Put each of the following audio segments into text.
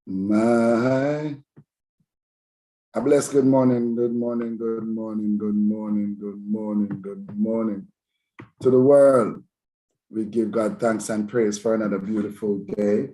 My, a blessed good morning, good morning, good morning, good morning, good morning, good morning to the world. We give God thanks and praise for another beautiful day.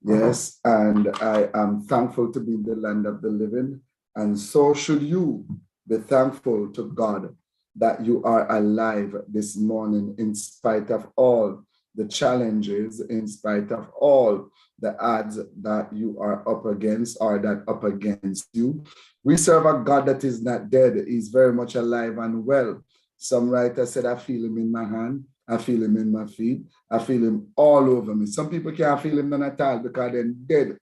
Yes, and I am thankful to be in the land of the living, and so should you be thankful to God that you are alive this morning in spite of all the challenges, in spite of all the odds that you are up against or that up against you. We serve a God that is not dead. He's very much alive and well. Some writer said, I feel him in my hand. I feel him in my feet. I feel him all over me. Some people can't feel him none at all because they're dead.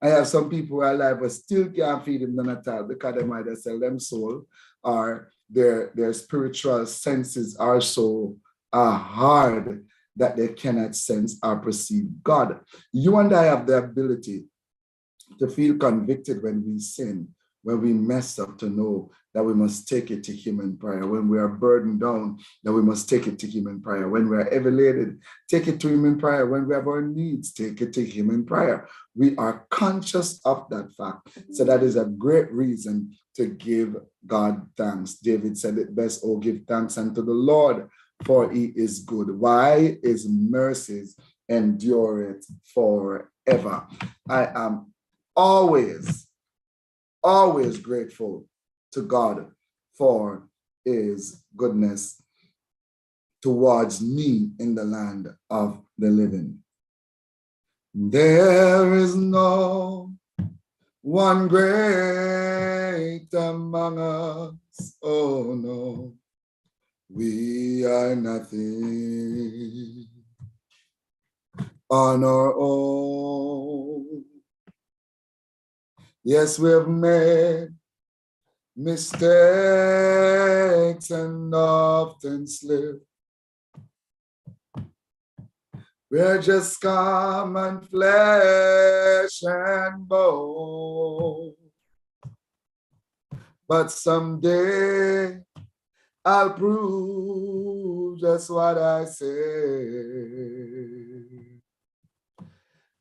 I have some people who are alive but still can't feel him none at all because they might sell them soul or their spiritual senses are so hard that they cannot sense or perceive God. You and I have the ability to feel convicted when we sin, when we mess up, to know that we must take it to him in prayer. When we are burdened down, that we must take it to him in prayer. When we are heavy laden, take it to him in prayer. When we have our needs, take it to him in prayer. We are conscious of that fact. So that is a great reason to give God thanks. David said it best, oh, give thanks unto the Lord, for he is good. Why? His mercies endureth forever. I am always grateful to God for his goodness towards me in the land of the living. There is no one great among us, oh no, we are nothing on our own. Yes, we have made mistakes and often slip. We're just common flesh and bone. But someday I'll prove just what I say.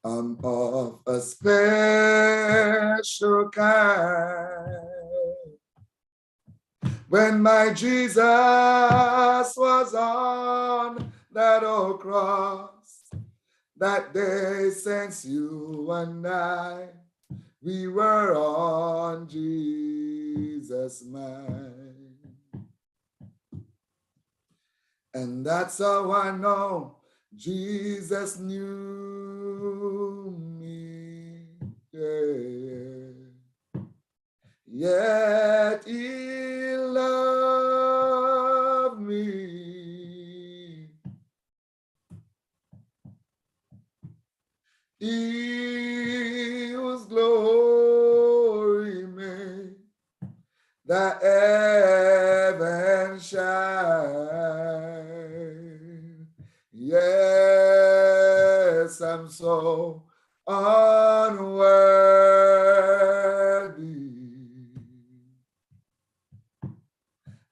I'm of a special kind. When my Jesus was on that old cross, that day since you and I, we were on Jesus' mind. And that's how I know Jesus knew me, yeah. Yet he loved me. He whose glory made the heaven shine. Yes, I'm so unworthy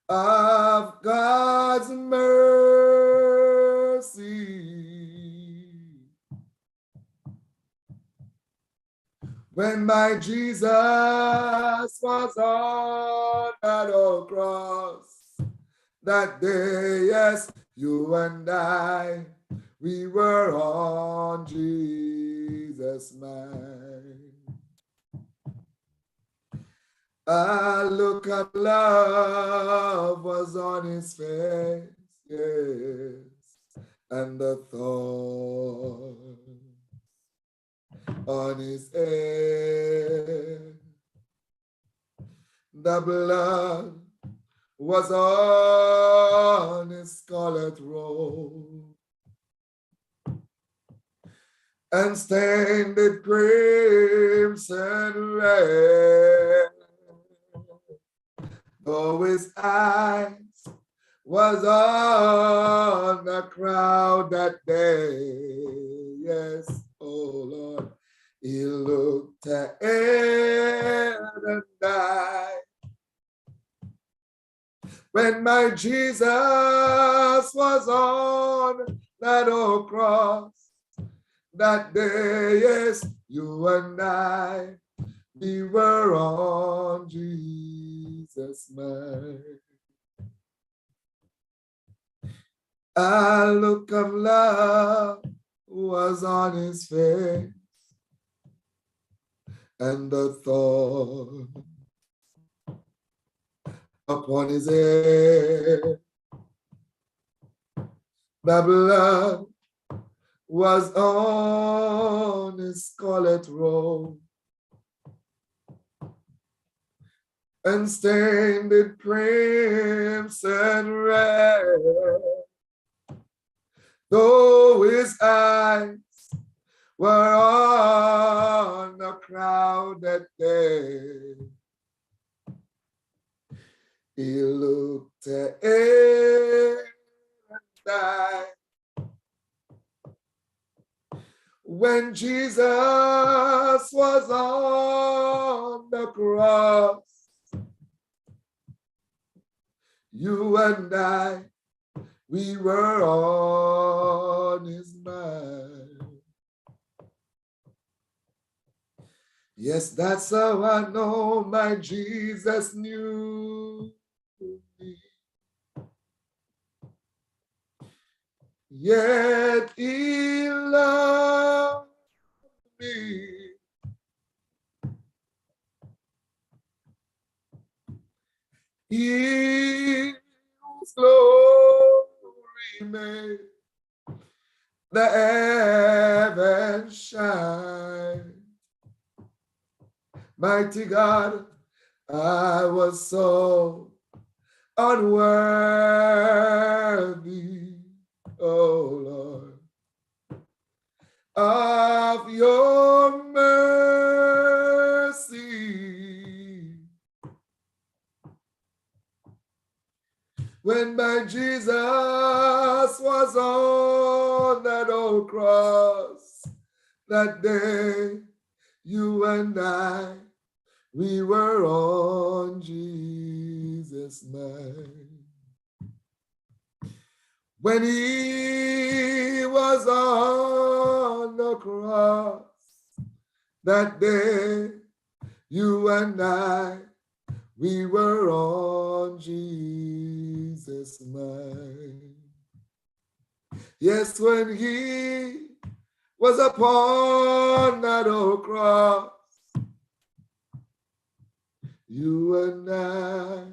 of God's mercy. When my Jesus was on that old cross, that day, yes, you and I, we were on Jesus' mind. A look of love was on his face, yes, and the thorn on his head. The blood was on his scarlet robe and stained it crimson red. Though his eyes was on the crowd that day, yes, oh Lord, he looked ahead and died. When my Jesus was on that old cross, that day, yes, you and I, we were on Jesus' mind. A look of love was on his face, and the thought upon his head. The blood was on his scarlet robe, and stained it crimson red. Though his eyes were on a crowded day, he looked at it and died. When Jesus was on the cross, you and I, we were on his mind. Yes, that's how I know my Jesus knew me. Yet he loved me. He whose glory made the heavens shine. Mighty God, I was so unworthy, oh Lord, of your mercy. When my Jesus was on that old cross, that day, you and I, we were on Jesus' mind. When he was on the cross, that day, you and I, we were on Jesus' mind. Yes, when he was upon that old cross, you and I,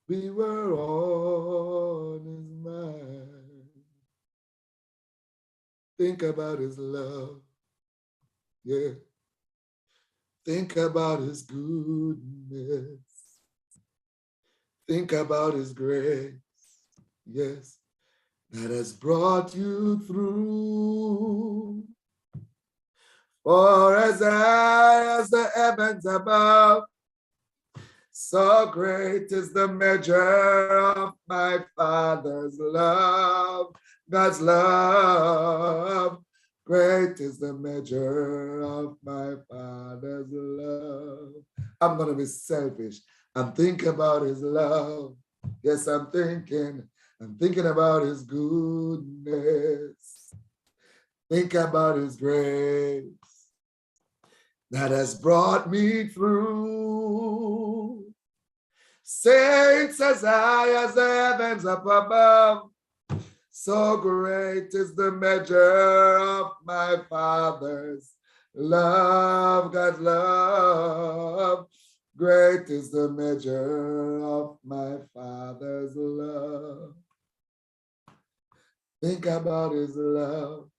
we were on his mind. Think about his love. Yeah. Think about his goodness. Think about his grace. Yes. That has brought you through. For as high as the heavens above, so great is the measure of my Father's love. God's love. Great is the measure of my Father's love. I'm going to be selfish. I'm thinking about his love. Yes, I'm thinking about his goodness. Think about his grace that has brought me through. Saints as high as the heavens up above, so great is the measure of my Father's love, God's love. Great is the measure of my Father's love. Think about his love,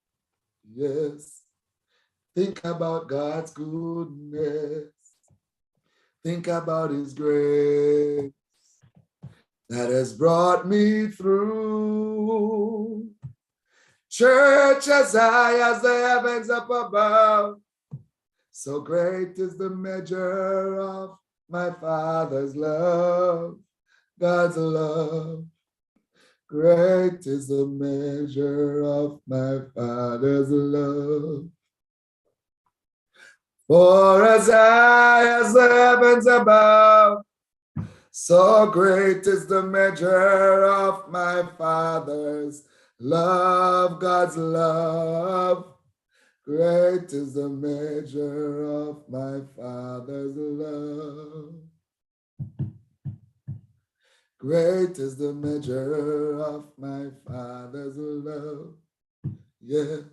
yes. Think about God's goodness. Think about his grace that has brought me through. Church as high as the heavens up above, so great is the measure of my Father's love, God's love. Great is the measure of my Father's love. For as high as the heavens above, so great is the measure of my Father's love, God's love. Great is the measure of my Father's love. Great is the measure of my Father's love. Yes.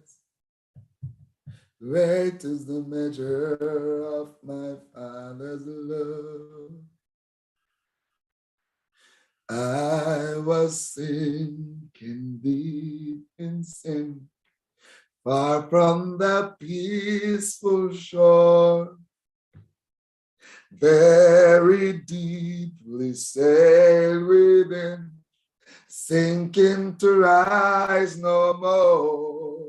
Great is the measure of my Father's love. I was sinking deep in sin, far from the peaceful shore, very deeply sailed within, sinking to rise no more.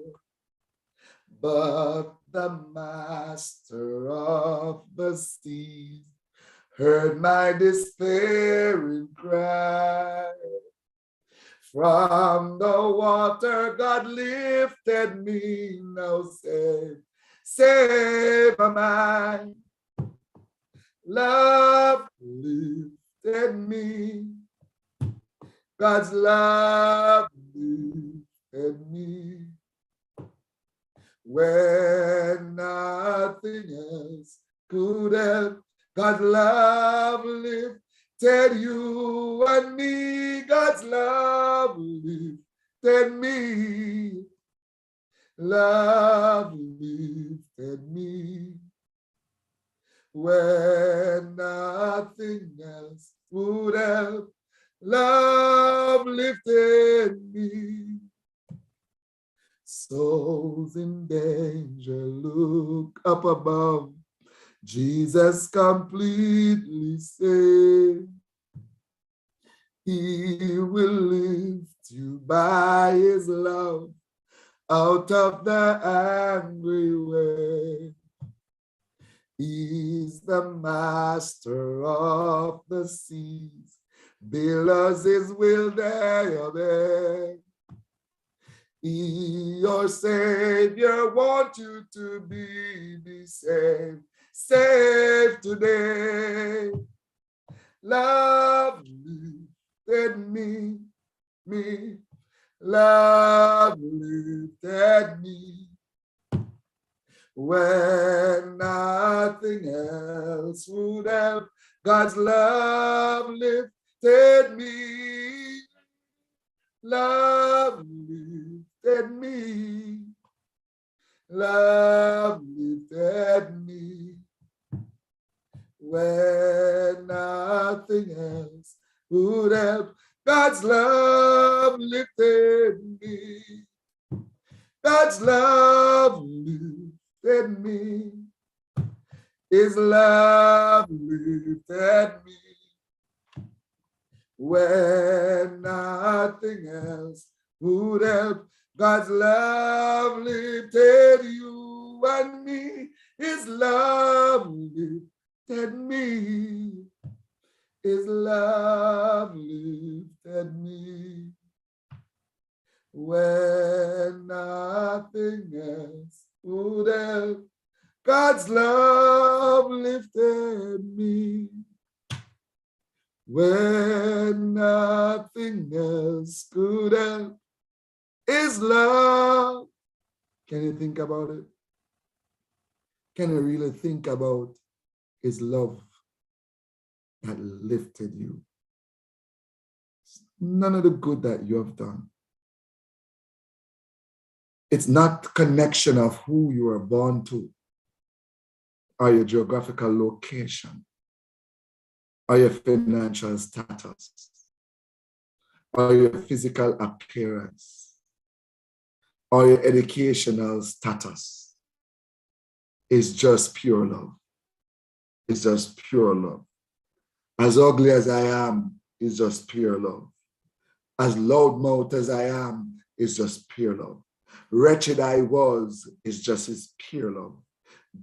But the master of the seas heard my despairing cry. From the water God lifted me, now save am I. Love lifted me, God's love lifted me. When nothing else could help, God's love lifted you and me. God's love lifted me. Love lifted me. When nothing else would help, love lifted me. Souls in danger, look up above. Jesus completely saved. He will lift you by his love out of the angry way. He's the master of the seas. Billows his will they obey. He, your Savior, wants you to be saved. Saved today. Love lifted me. Love lifted me. When nothing else would help, God's love lifted me. Love lifted me. Love lifted me. When nothing else would help, God's love lifted me. God's love lifted me. His love lifted me. When nothing else would help, God's love lifted you and me. His love lifted me. His love lifted me. When nothing else would help, God's love lifted me. When nothing else could help, his love. Can you think about it? Can you really think about his love that lifted you? None of the good that you have done. It's not connection of who you were born to, or your geographical location, or your financial status, or your physical appearance, or your educational status. It's just pure love. It's just pure love. As ugly as I am, it's just pure love. As loudmouth as I am, it's just pure love. Wretched I was, it's just his pure love.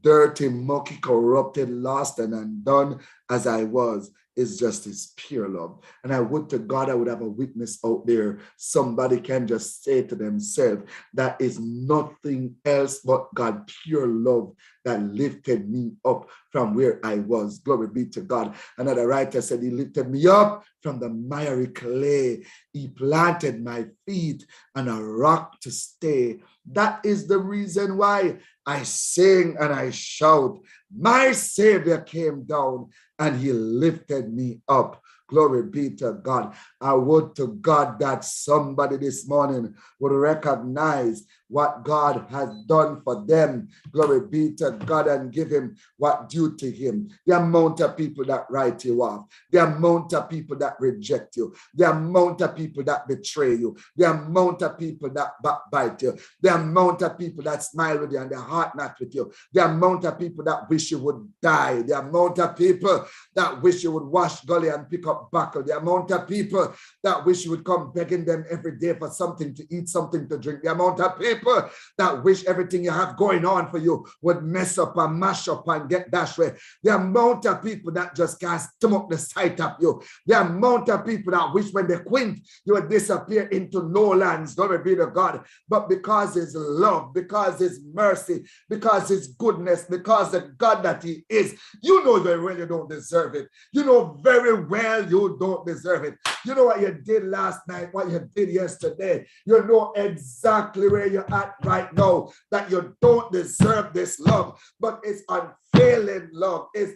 Dirty, mucky, corrupted, lost, and undone as I was, is just his pure love. And I would to God, I would have a witness out there. Somebody can just say to themselves, that is nothing else but God's pure love that lifted me up from where I was. Glory be to God. Another writer said, he lifted me up from the miry clay. He planted my feet on a rock to stay. That is the reason why I sing and I shout. My Savior came down and he lifted me up. Glory be to God. I would to God that somebody this morning would recognize what God has done for them. Glory be to God, and give him what due to him. The amount of people that write you off, the amount of people that reject you, the amount of people that betray you, the amount of people that backbite you, the amount of people that smile with you and their heart not with you, the amount of people that wish you would die, the amount of people that wish you would wash gully and pick up buckle, the amount of people that wish you would come begging them every day for something to eat, something to drink, the amount of people that wish everything you have going on for you would mess up and mash up and get dashed away, the amount of people that just can't stomach the sight of you, the amount of people that wish when they quint you would disappear into no lands. Glory be to God. But because his love, because his mercy, because his goodness, because the God that he is, you know very well you don't deserve it. You know very well you don't deserve it. You know what you did last night, what you did yesterday. You know exactly where you're at right now, that you don't deserve this love, but it's unfailing love. It's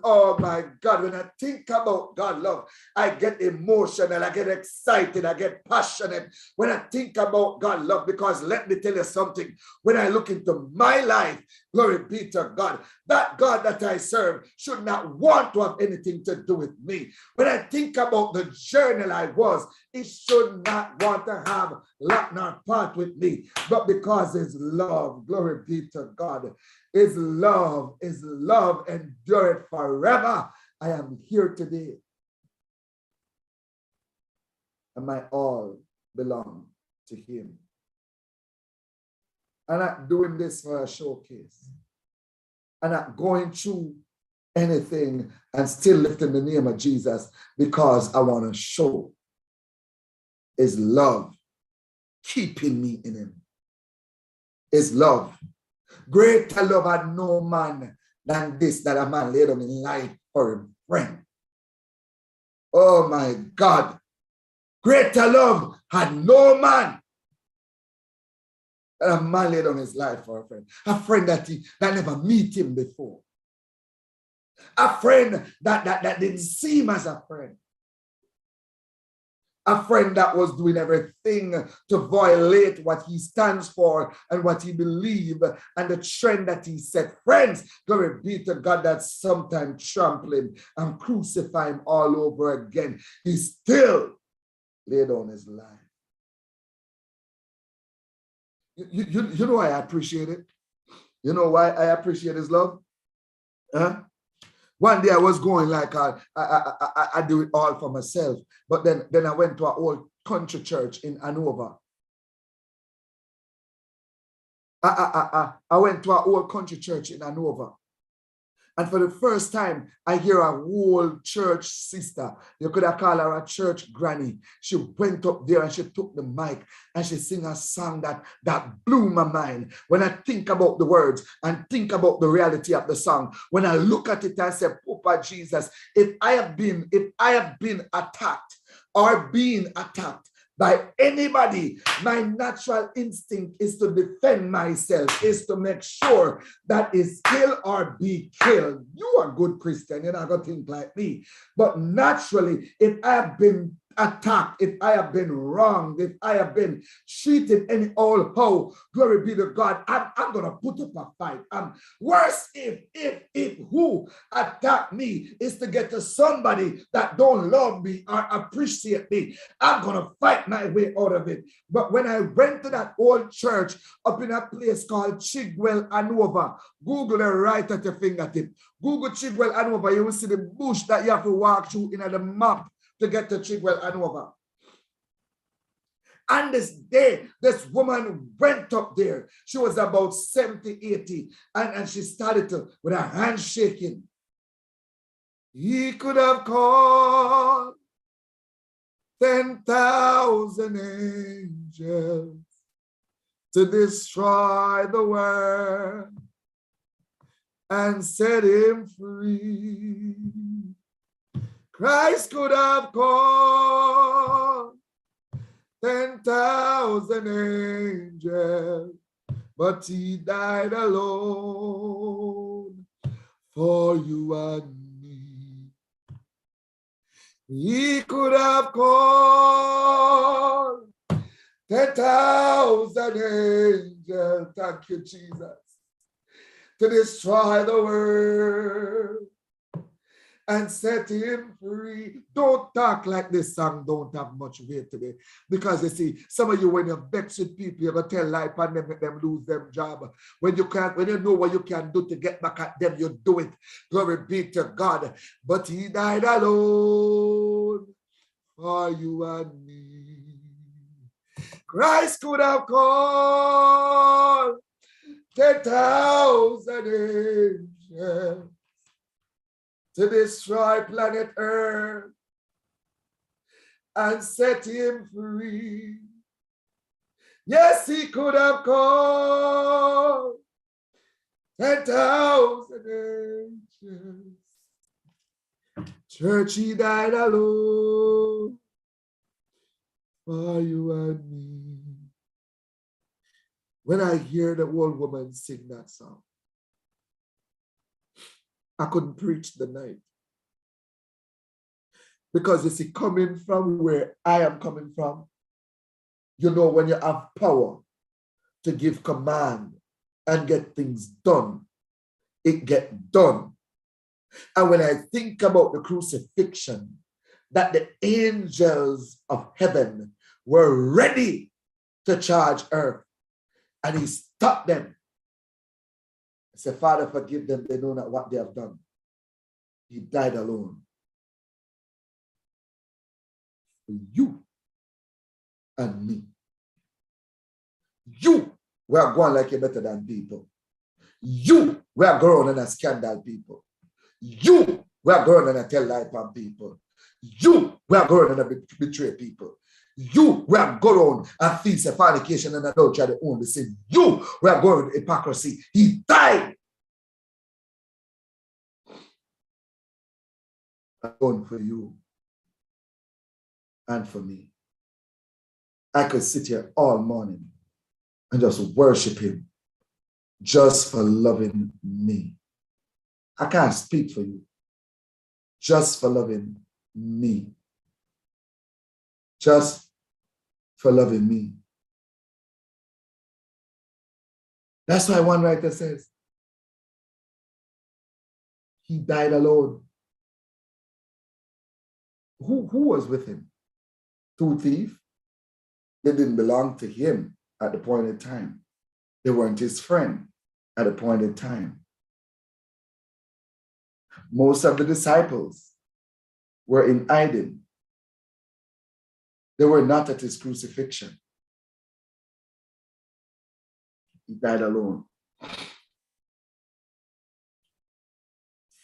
oh my God, when I think about God love, I get emotional, I get excited, I get passionate when I think about God love, because let me tell you something, when I look into my life, glory be to God, that God that I serve should not want to have anything to do with me. When I think about the journey I was, it should not want to have lot nor part with me, but because his love, glory be to God, his love endureth forever. I am here today, and my all belong to him. I'm not doing this for a showcase. I'm not going through anything and still lifting the name of Jesus because I want to show his love keeping me in him. His love. Greater love had no man than this, that a man laid on his life for a friend. Oh my God. Greater love had no man than a man laid on his life for a friend. A friend that never meet him before. A friend that didn't see him as a friend. A friend that was doing everything to violate what he stands for and what he believes and the trend that he set. Friends, glory be to God, that sometimes trampling and crucifying all over again. He still laid on his life. You know I appreciate it. You know why I appreciate his love? Huh? One day I was going like I do it all for myself, but then I went to an old country church in Hanover. I went to an old country church in Hanover, and for the first time I hear a whole church sister. You could have called her a church granny. She went up there and she took the mic and she sang a song that blew my mind. When I think about the words and think about the reality of the song, when I look at it, I say, Papa Jesus, if I have been attacked or being attacked by anybody, my natural instinct is to defend myself, is to make sure that is kill or be killed. You are a good Christian, you're not going to think like me. But naturally, if I have been attacked, if I have been wronged, if I have been treated any old how, glory be to God, I'm going to put up a fight. Worse if who attack me is to get to somebody that don't love me or appreciate me, I'm going to fight my way out of it. But when I went to that old church up in a place called Chigwell, Hanover, Google it right at your fingertip. Google Chigwell, Hanover, you will see the bush that you have to walk through in the map to get to Chigwell, Hanover. And this day, this woman went up there. She was about 70, 80, and she started to, with her hands shaking. He could have called 10,000 angels to destroy the world and set him free. Christ could have called 10,000 angels, but he died alone for you and me. He could have called 10,000 angels, thank you, Jesus, to destroy the world and set him free. Don't talk like this song don't have much weight today. Because you see, some of you, when you're vexed with people, you're going to tell lie upon them, make them lose their job. When you know what you can do to get back at them, you do it. Glory be to God. But he died alone for you and me. Christ could have called 10,000 angels to destroy planet Earth and set him free. Yes, he could have called 10,000 angels. Church, he died alone for you and me. When I hear the old woman sing that song, I couldn't preach the night. Because you see, coming from where I am coming from, you know, when you have power to give command and get things done, it gets done. And when I think about the crucifixion, that the angels of heaven were ready to charge earth, and he stopped them. I said, Father, forgive them. They know not what they have done. He died alone for you and me. You were going like you're better than people. You were going and a scandal people. You were going and a tell lie upon people. You were going and a betray people. You were going and feast and fornication and adultery the only sin. You were going hypocrisy. He died alone for you and for me. I could sit here all morning and just worship him just for loving me. I can't speak for you. Just for loving me. Just for loving me. That's why one writer says, he died alone. Who was with him? Two thieves? They didn't belong to him at the point in time. They weren't his friend at a point in time. Most of the disciples were in hiding. They were not at his crucifixion. He died alone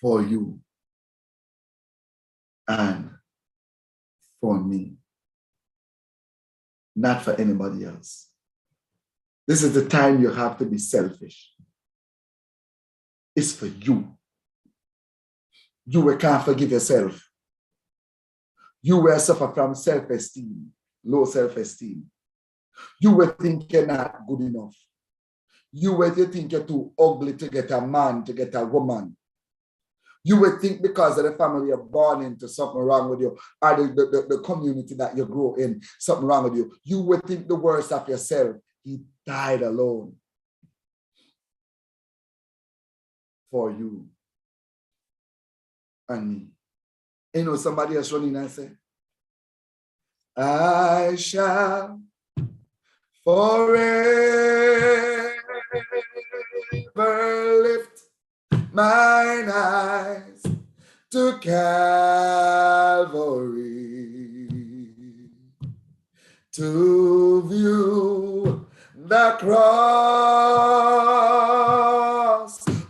for you and for me, not for anybody else. This is the time you have to be selfish. It's for you. You can't forgive yourself. You will suffer from self-esteem, low self-esteem. You will think you're not good enough. You will think you're too ugly to get a man, to get a woman. You will think because of the family you're born into, something wrong with you, or the community that you grow in, something wrong with you. You will think the worst of yourself. He died alone for you and me. You know, somebody else running and say, I shall forever lift mine eyes to Calvary to view the cross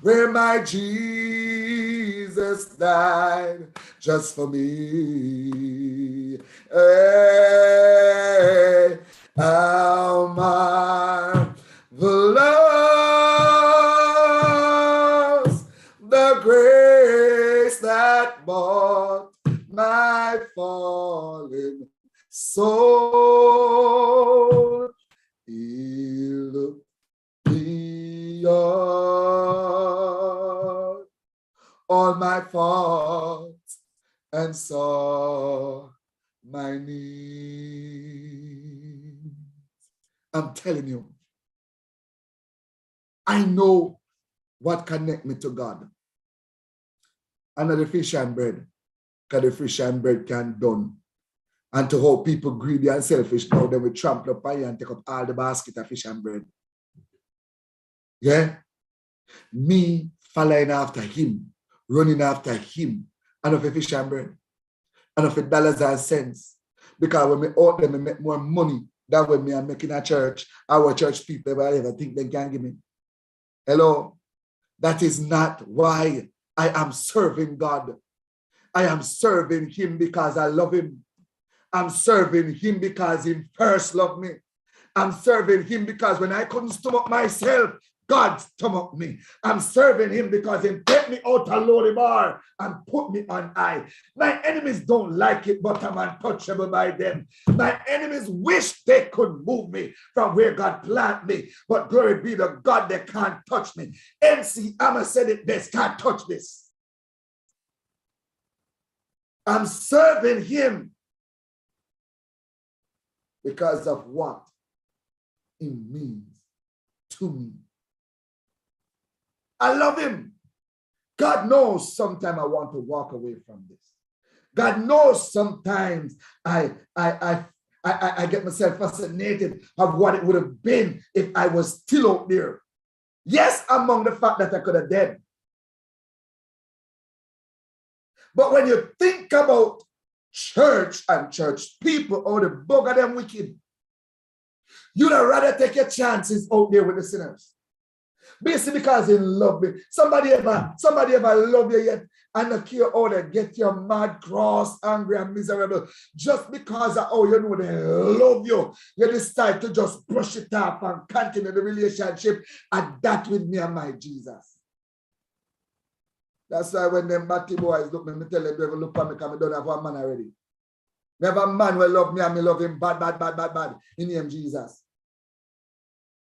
where my Jesus died just for me. Hey, how marvelous the grace that bought my fallen soul. all my faults and saw my need. I'm telling you, I know what connect me to God. And the fish and bread, because the fish and bread can done. And to how people greedy and selfish now, then we trample up and take up all the basket of fish and bread. Yeah? Me following after him, running after him, and of a fish and bread, and of a dollars and cents. Because when we out them, we make more money than when me are making a church. Our church people ever think they can give me. Hello? That is not why I am serving God. I am serving him because I love him. I'm serving him because he first loved me. I'm serving him because when I couldn't stomach myself, God stomached me. I'm serving him because he take me out a lowly bar and put me on high. My enemies don't like it, but I'm untouchable by them. My enemies wish they could move me from where God planted me, but glory be to God, they can't touch me. MC Hammer said it best, can't touch this. I'm serving him because of what it means to me. I love him. God knows sometimes I want to walk away from this. God knows sometimes I get myself fascinated of what it would have been if I was still out there. Yes, among the fact that I could have died. But when you think about church and church people, or the bug of them wicked, you'd rather take your chances out there with the sinners. Basically because they love me. Somebody ever love you yet and not care how they get you mad, cross, angry, and miserable. Just because of how you know they love you, you decide to just brush it off and continue the relationship, and that with me and my Jesus. That's why when them batty boys look me tell them, they look at me because I don't have one man already. Never man will love me and me love him bad, in the name of Jesus.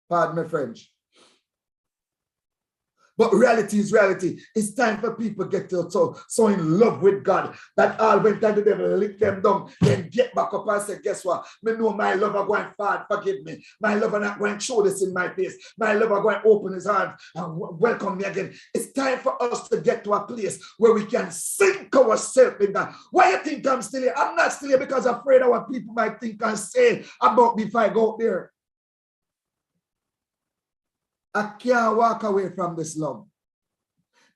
Pardon me French. But reality is reality. It's time for people to get so in love with God that all when time the devil lick them down, then get back up and say, guess what? Me know my lover going far, forgive me. My lover not going to show this in my face. My lover going to open his hands and welcome me again. It's time for us to get to a place where we can sink ourselves in that. Why you think I'm still here? I'm not still here because I'm afraid of what people might think and say about me if I go out there. I can't walk away from this love.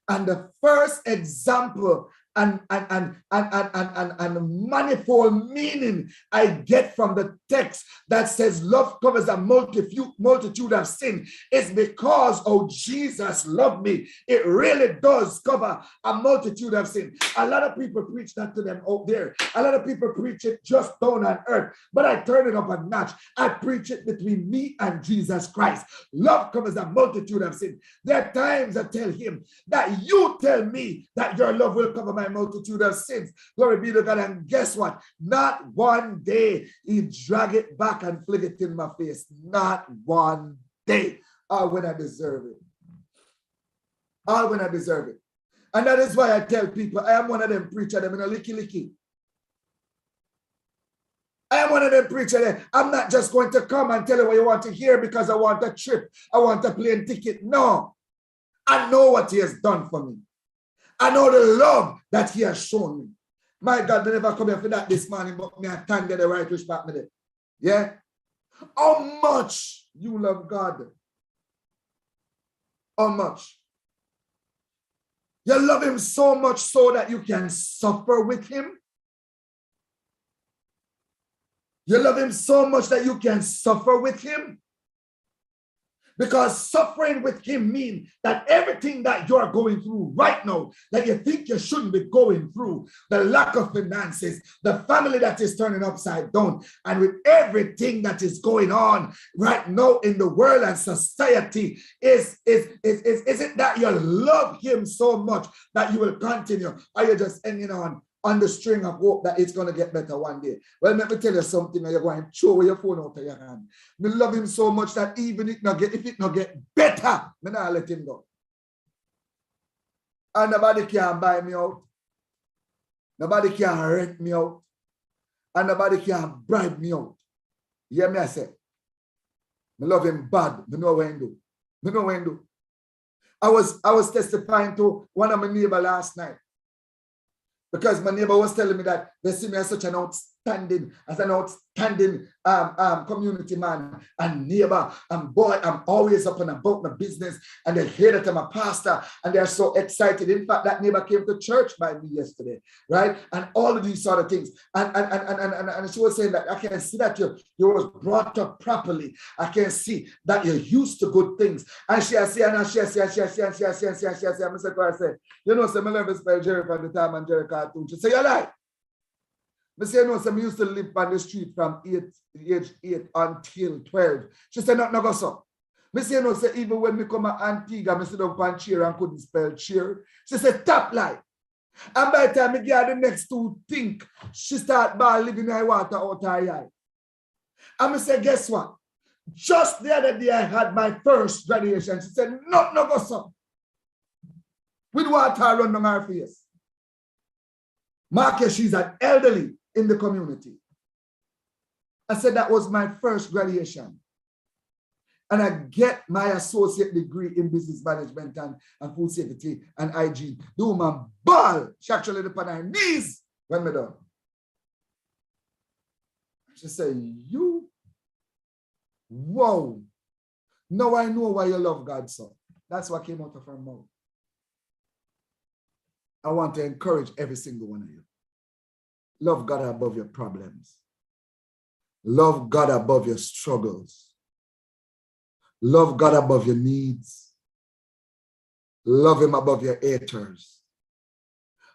And the first example and manifold meaning I get from the text that says love covers a multitude of sin is because, oh, Jesus loved me. It really does cover a multitude of sin. A lot of people preach that to them out there. A lot of people preach it just down on earth, but I turn it up a notch. I preach it between me and Jesus Christ. Love covers a multitude of sin. There are times I tell him that you tell me that your love will cover my multitude of sins. Glory be to God. And guess what? Not one day he drag it back and fling it in my face. Not one day. All when I deserve it. All when I deserve it. And that is why I tell people, I am one of them preachers, them in a licky. I am one of them preachers. I'm not just going to come and tell you what you want to hear because I want a trip. I want a plane ticket. No. I know what he has done for me. I know the love that he has shown me. My God, they never come here for that this morning, but me I thank you the right respect me there. Yeah? How much you love God? How much? You love him so much so that you can suffer with him? You love him so much that you can suffer with him? Because suffering with him means that everything that you're going through right now, that you think you shouldn't be going through, the lack of finances, the family that is turning upside down, and with everything that is going on right now in the world and society, is it that you love him so much that you will continue? Or you just hanging on the string of hope that it's going to get better one day? Well, let me tell you something, you're going to throw your phone out of your hand. Me love him so much that even if it not get better, me not let him go. And nobody can buy me out. Nobody can rent me out. And nobody can bribe me out. You hear me I say? I love him bad. I know what I do. I know what I do. I was testifying to one of my neighbors last night. Because my neighbor was telling me that they see me as such an outstanding community man and neighbor and boy. I'm always up and about my business, and they hear that I'm a pastor and they're so excited. In fact, that neighbor came to church by me yesterday, right? And all of these sort of things. And she was saying that I can see that you was brought up properly. I can see that you're used to good things. And she said, I said, you know, some of us spell Jericho at the time and Jericho too. She said, you're right. I say, no, some used to live on the street from age 8 until 12. She said, not go so. I say, no, say, even when me come to Antigua, I sit up on chair and couldn't spell cheer. She said, top lie. And by the time I get the next two think, she start by living in water out her eye. And I say, guess what? Just the other day I had my first graduation. She said, no go so. With water run down her face. Marcus, she's an elderly in the community. I said that was my first graduation. And I get my associate degree in business management and food safety and hygiene. The woman ball. She actually up on her knees when me done. She said, you? Whoa. Now I know why you love God so. That's what came out of her mouth. I want to encourage every single one of you. Love God above your problems. Love God above your struggles. Love God above your needs. Love him above your haters.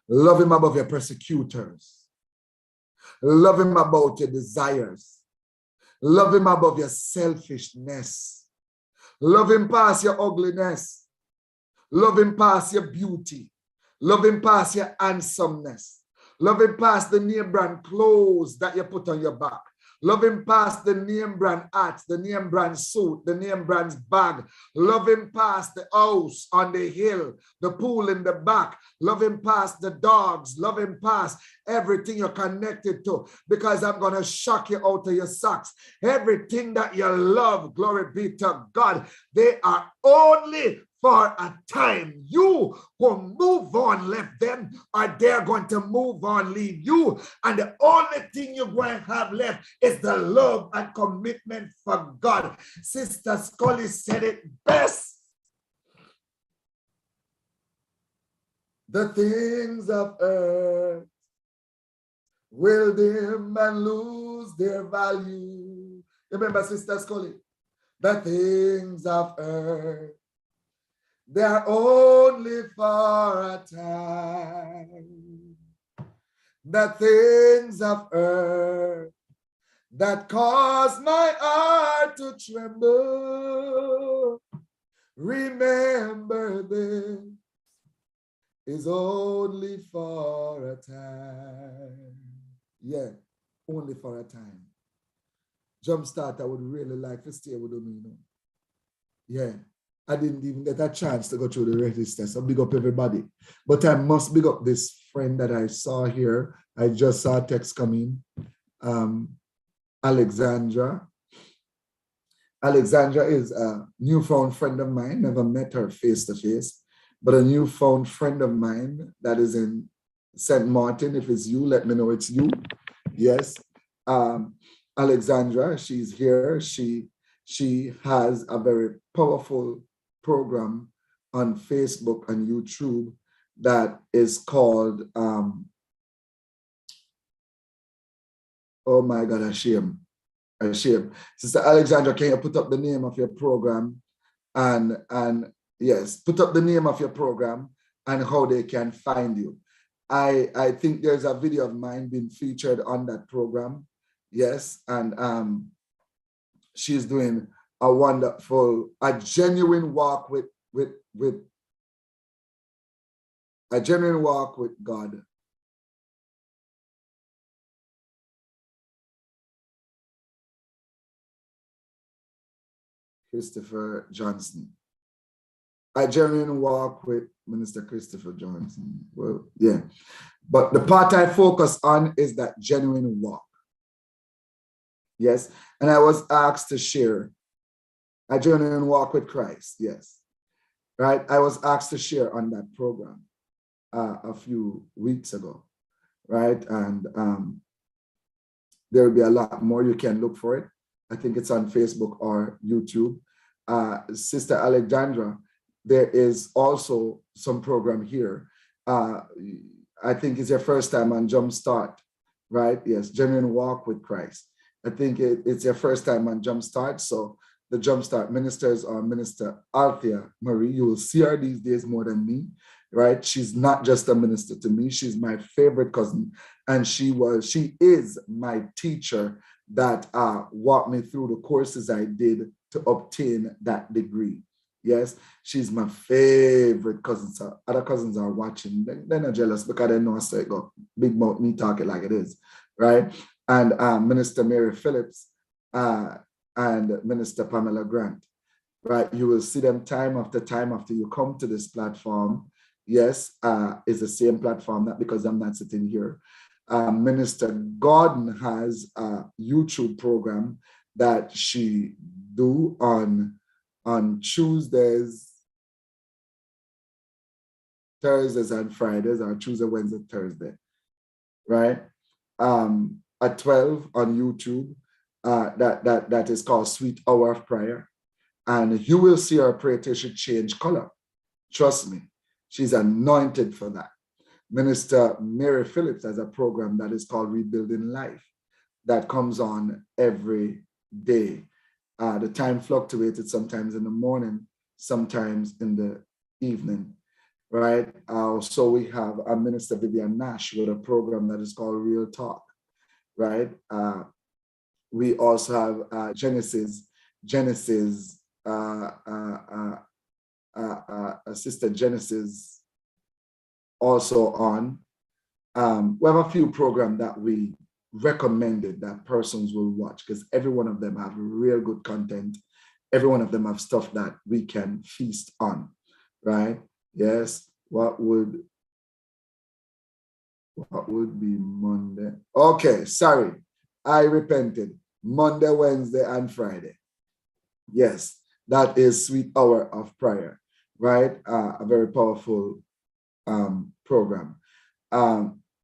Love him above your persecutors. Love him above your desires. Love him above your selfishness. Love him past your ugliness. Love him past your beauty. Love him past your handsomeness. Love him past the name brand clothes that you put on your back. Love him past the name brand hat, the name brand suit, the name brand's bag. Love him past the house on the hill, the pool in the back. Love him past the dogs. Love him past everything you're connected to, because I'm going to shock you out of your socks. Everything that you love, glory be to God, they are only for a time. You will move on, left them, or they're going to move on, leave you. And the only thing you're going to have left is the love and commitment for God. Sister Scully said it best. The things of earth will dim and lose their value. Remember, Sister Scully? The things of earth, they are only for a time. The things of earth that cause my heart to tremble, remember this is only for a time. Yeah, only for a time. Jumpstart, I would really like to stay with me, you know. Yeah. I didn't even get a chance to go through the register, so big up everybody. But I must big up this friend that I saw here. I just saw a text coming. Alexandra. Alexandra is a newfound friend of mine. Never met her face to face, but a newfound friend of mine that is in St. Martin. If it's you, let me know it's you. Yes. Alexandra, she's here. She has a very powerful program on Facebook and YouTube that is called, oh my God, a shame. Sister Alexandra, can you put up the name of your program? And yes, put up the name of your program and how they can find you. I think there's a video of mine being featured on that program. Yes, and she's doing a wonderful, a genuine walk with God. Christopher Johnson. I genuinely walk with Minister Christopher Johnson. Well, yeah. But the part I focus on is that genuine walk. Yes. And I was asked to share a genuine walk with Christ. Yes. Right. I was asked to share on that program a few weeks ago. Right. And there will be a lot more. You can look for it. I think it's on Facebook or YouTube. Sister Alexandra, there is also some program here. I think it's your first time on Jumpstart, right? Yes, Genuine Walk with Christ. I think it's your first time on Jumpstart. So the Jumpstart ministers are Minister Althea Marie. You will see her these days more than me, right? She's not just a minister to me. She's my favorite cousin. And she is my teacher that walked me through the courses I did to obtain that degree. Yes, she's my favorite cousin. So other cousins are watching. They're not jealous because they know I say go big mouth me talk it like it is, right? And Minister Mary Phillips and Minister Pamela Grant, right? You will see them time after you come to this platform. Yes, it's the same platform, not because I'm not sitting here. Minister Gordon has a YouTube program that she do on Tuesdays, Thursdays, and Fridays, or Tuesday, Wednesday, Thursday, right? At 12 on YouTube, that is called Sweet Hour of Prayer. And you will see her pray till she change color. Trust me, she's anointed for that. Minister Mary Phillips has a program that is called Rebuilding Life that comes on every day. The time fluctuated, sometimes in the morning, sometimes in the evening, right? So we have a Minister Vivian Nash with a program that is called Real Talk, right? We also have Sister Genesis also on. We have a few programs that we recommended that persons will watch because every one of them have real good content. Every one of them have stuff that we can feast on, right? Yes. What would be Monday? Okay, sorry. I repented. Monday, Wednesday, and Friday. Yes, that is Sweet Hour of Prayer, right? A very powerful program.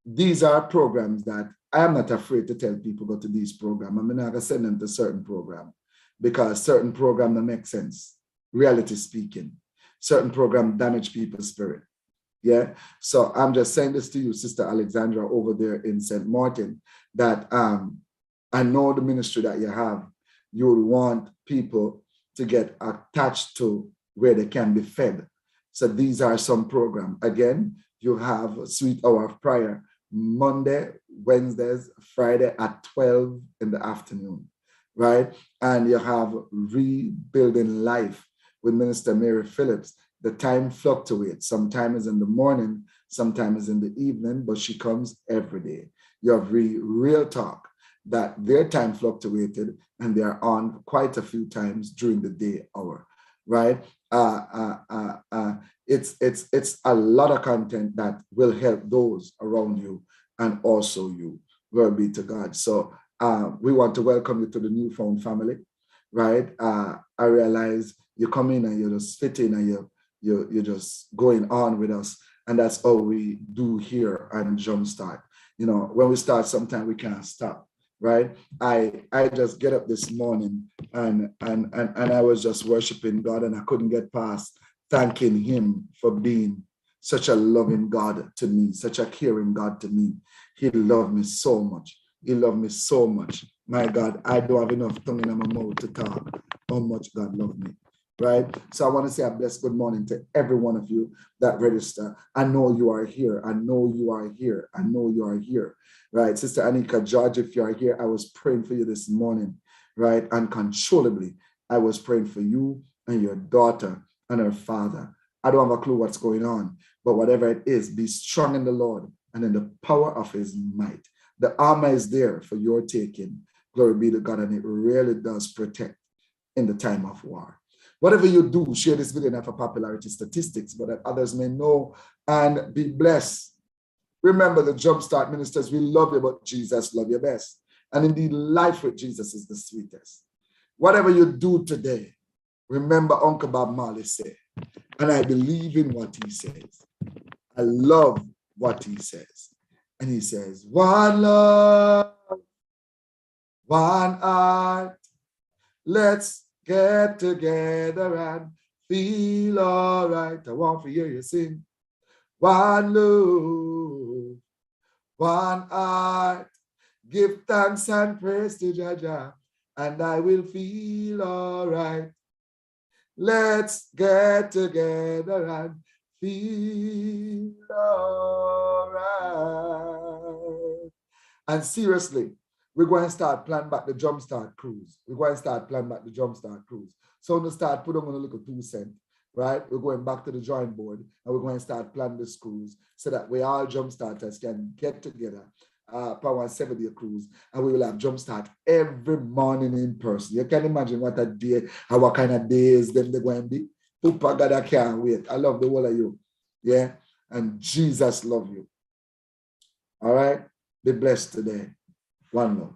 These are programs that I am not afraid to tell people go to these programs. I'm not going to send them to certain program because certain program don't make sense, reality speaking. Certain program damage people's spirit. Yeah. So I'm just saying this to you, Sister Alexandra, over there in St. Martin, that I know the ministry that you have, you would want people to get attached to where they can be fed. So these are some programs. Again, you have a Sweet Hour of Prayer, Monday, Wednesdays, Friday at 12 in the afternoon, right? And you have Rebuilding Life with Minister Mary Phillips. The time fluctuates. Sometimes in the morning, sometimes in the evening, but she comes every day. You have Real Talk, that their time fluctuated and they are on quite a few times during the day hour, right? It's a lot of content that will help those around you and also you. Glory be to God. So we want to welcome you to the Newfound family, right? I realize you come in and you just fit in and you're just going on with us. And that's all we do here on Jumpstart. You know, when we start, sometimes we can't stop, right? I just get up this morning and I was just worshiping God and I couldn't get past thanking him for being such a loving God to me, such a caring God to me. He loved me so much. He loved me so much. My God, I don't have enough tongue in my mouth to talk how much God loved me, right? So I want to say a blessed good morning to every one of you that register. I know you are here. I know you are here. I know you are here, right? Sister Anika George, if you are here, I was praying for you this morning, right? Uncontrollably, I was praying for you and your daughter and her father. I don't have a clue what's going on, but whatever it is, be strong in the Lord and in the power of his might. The armor is there for your taking. Glory be to God, and it really does protect in the time of war. Whatever you do, share this video not for popularity statistics, but that others may know and be blessed. Remember, the Jumpstart ministers, we love you, but Jesus love you best. And indeed, life with Jesus is the sweetest. Whatever you do today, remember Uncle Bob Marley said, and I believe in what he says. I love what he says. And he says, one love, one heart, let's get together and feel all right. I want to hear you sing. One love, one heart, give thanks and praise to Jaja, and I will feel all right. Let's get together and feel all right. And seriously, we're going to start planning back the Jumpstart cruise. We're going to start planning back the Jumpstart cruise. So we'll start put on a little 2 cents, right? We're going back to the drawing board and we're going to start planning this cruise so that we all Jumpstarters can get together. Power 7-day cruise, and we will have Jumpstart every morning in person. You can imagine what a day and what kind of days them they're going to be. Papa God, I can't wait. I love the whole of you. Yeah. And Jesus love you. All right. Be blessed today. One love.